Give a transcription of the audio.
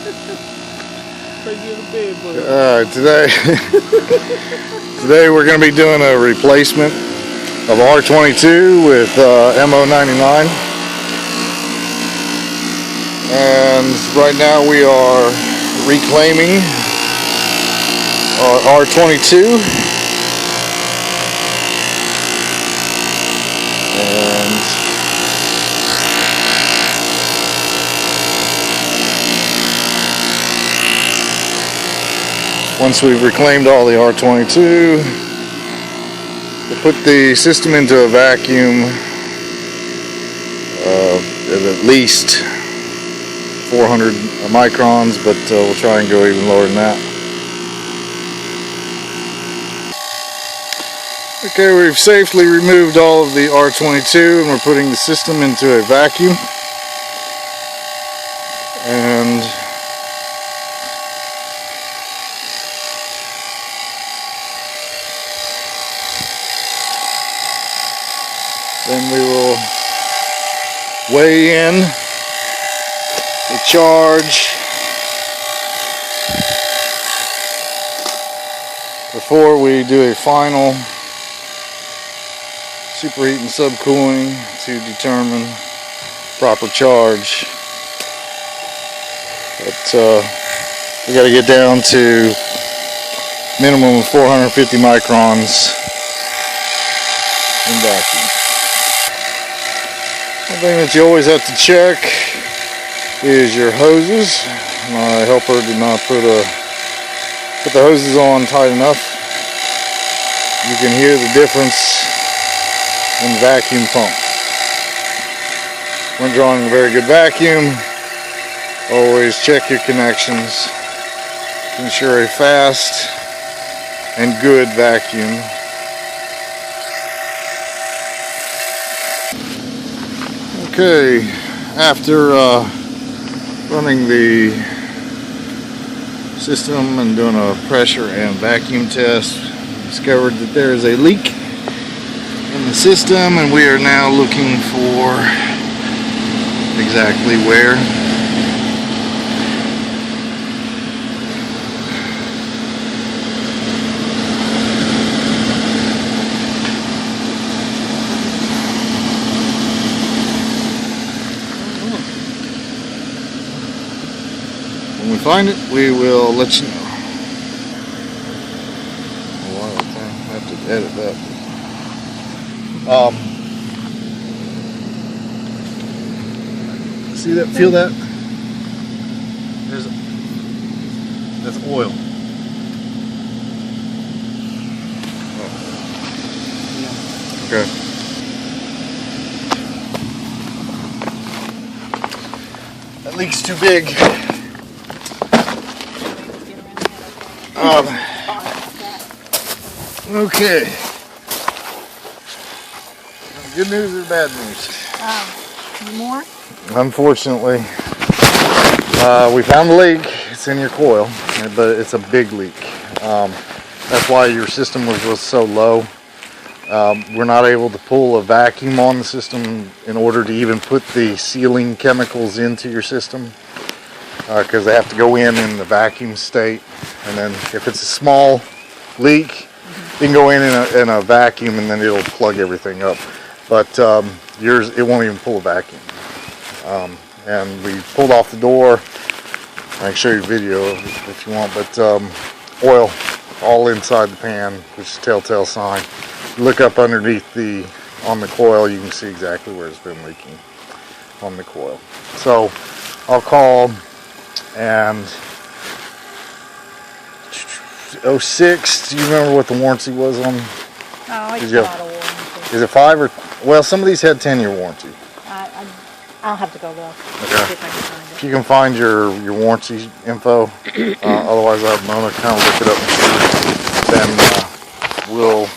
Today we're going to be doing a replacement of R22 with MO99, and right now we are reclaiming our R22, and once we've reclaimed all the R22, we'll put the system into a vacuum at least 400 microns, but we'll try and go even lower than that. Okay, we've safely removed all of the R22 and we're putting the system into a vacuum. And then we will weigh in the charge before we do a final superheat and subcooling to determine proper charge. But we got to get down to minimum of 450 microns in vacuum. One thing that you always have to check is your hoses. My helper did not put the hoses on tight enough. You can hear the difference in the vacuum pump. When drawing a very good vacuum, always check your connections to ensure a fast and good vacuum. Okay, after running the system and doing a pressure and vacuum test, discovered that there is a leak in the system, and we are now looking for exactly where. When we find it, we will let you know. Oh, wow, I have to edit that. See that? Feel that? That's oil. Oh. Okay. That leak's too big. Okay. Good news or bad news? More? Unfortunately, we found a leak. It's in your coil, but it's a big leak. That's why your system was so low. We're not able to pull a vacuum on the system in order to even put the sealing chemicals into your system, because they have to go in the vacuum state. And then if it's a small leak, you can go in a vacuum and then it'll plug everything up. But yours, it won't even pull a vacuum. And we pulled off the door. I can show you a video if you want, but oil all inside the pan, which is a telltale sign. Look up underneath on the coil, you can see exactly where it's been leaking on the coil. So I'll call and 06, do you remember what the warranty was on? Oh, it's not a warranty. Is it 5 or, well, some of these had 10-year warranty. I'll have to go look. Okay. See if I can find it. If you can find your warranty info, otherwise I'll have Mona kind of look it up and see. Then we'll